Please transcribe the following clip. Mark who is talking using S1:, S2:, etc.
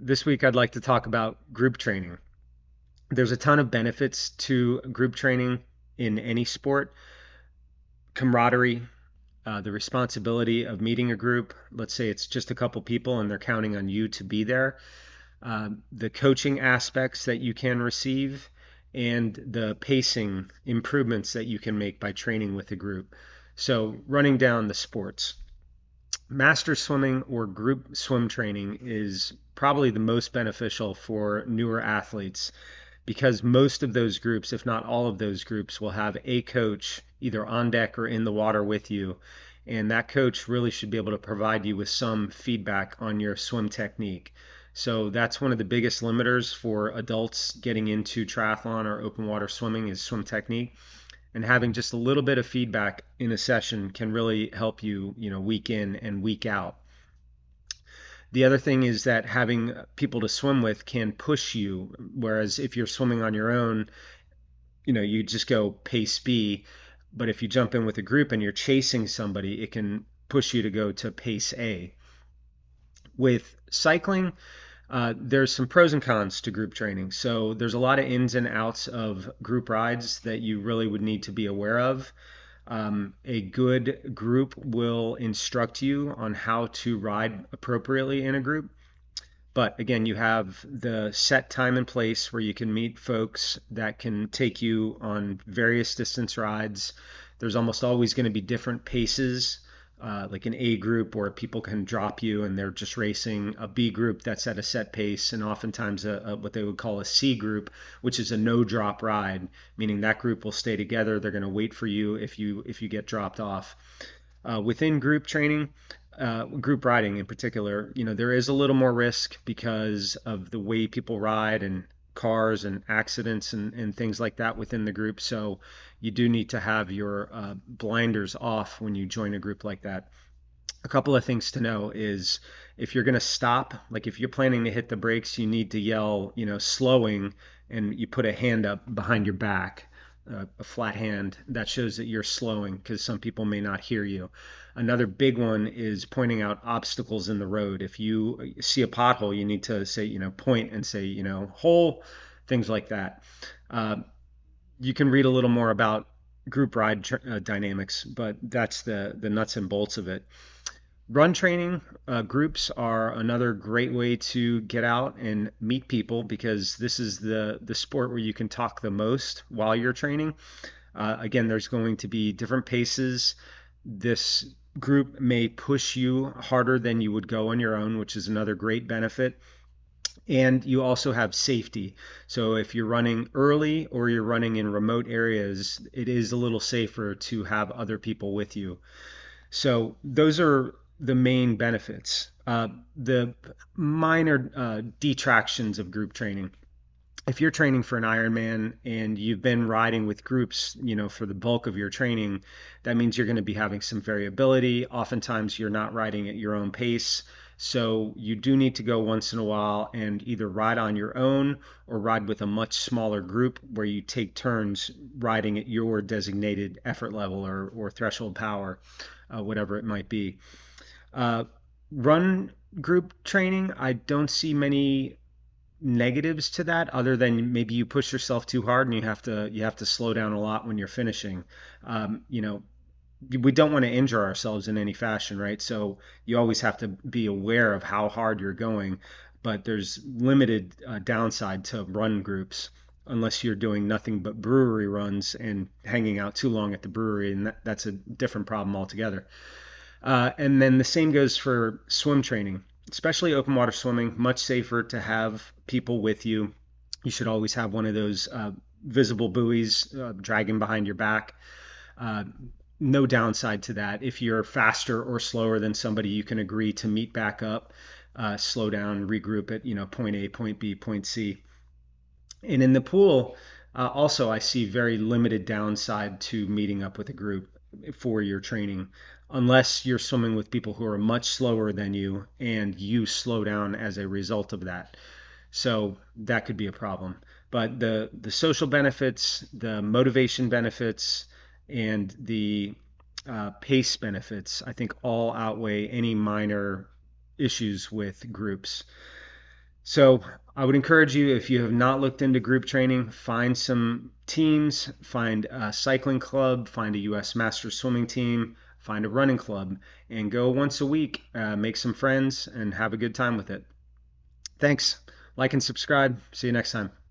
S1: This week, I'd like to talk about group training. There's a ton of benefits to group training in any sport. Camaraderie, the responsibility of meeting a group. Let's say it's just a couple people and they're counting on you to be there. The coaching aspects that you can receive, and the pacing improvements that you can make by training with a group. So, running down the sports. Master swimming or group swim training is probably the most beneficial for newer athletes because most of those groups, if not all of those groups, will have a coach either on deck or in the water with you. And that coach really should be able to provide you with some feedback on your swim technique. So that's one of the biggest limiters for adults getting into triathlon or open water swimming is swim technique. And having just a little bit of feedback in a session can really help you, week in and week out. The other thing is that having people to swim with can push you, whereas if you're swimming on your own, you just go pace B. But if you jump in with a group and you're chasing somebody, it can push you to go to pace A. With cycling, there's some pros and cons to group training. So there's a lot of ins and outs of group rides that you really would need to be aware of. A good group will instruct you on how to ride appropriately in a group. But again, you have the set time and place where you can meet folks that can take you on various distance rides. There's almost always going to be different paces, like an A group where people can drop you and they're just racing, a B group that's at a set pace, and oftentimes what they would call a C group, which is a no drop ride, meaning that group will stay together. They're going to wait for you if you get dropped off. Within group training, group riding in particular, there is a little more risk because of the way people ride and cars and accidents and things like that within the group. So you do need to have your blinders off when you join a group like that. A couple of things to know is if you're going to stop, like if you're planning to hit the brakes, you need to yell, slowing, and you put a hand up behind your back, a flat hand that shows that you're slowing because some people may not hear you. Another big one is pointing out obstacles in the road. If you see a pothole, you need to say, point and say, hole, things like that. Uh, you can read a little more about group ride dynamics, but that's the nuts and bolts of it. Run training groups are another great way to get out and meet people because this is the sport where you can talk the most while you're training. Again, there's going to be different paces. This group may push you harder than you would go on your own, which is another great benefit. And you also have safety. So if you're running early or you're running in remote areas, it is a little safer to have other people with you. So those are the main benefits. The minor detractions of group training. If you're training for an Ironman and you've been riding with groups, for the bulk of your training, that means you're going to be having some variability. Oftentimes, you're not riding at your own pace. So you do need to go once in a while and either ride on your own or ride with a much smaller group where you take turns riding at your designated effort level or threshold power, whatever it might be. Uh, Run group training, I don't see many negatives to that other than maybe you push yourself too hard and you have to slow down a lot when you're finishing. You know, we don't want to injure ourselves in any fashion, right? So you always have to be aware of how hard you're going, but there's limited downside to run groups unless you're doing nothing but brewery runs and hanging out too long at the brewery, and that's a different problem altogether. And then the same goes for swim training, especially open water swimming. Much safer to have people with you. You should always have one of those visible buoys dragging behind your back. Uh, no downside to that. If you're faster or slower than somebody, you can agree to meet back up, slow down, regroup at point A, point B, point C. And in the pool, also I see very limited downside to meeting up with a group for your training, unless you're swimming with people who are much slower than you and you slow down as a result of that. So that could be a problem. But the social benefits, the motivation benefits, and the pace benefits, I think all outweigh any minor issues with groups. So I would encourage you, if you have not looked into group training, find some teams, find a cycling club, find a US Masters swimming team, find a running club, and go once a week, make some friends, and have a good time with it. Thanks. Like and subscribe. See you next time.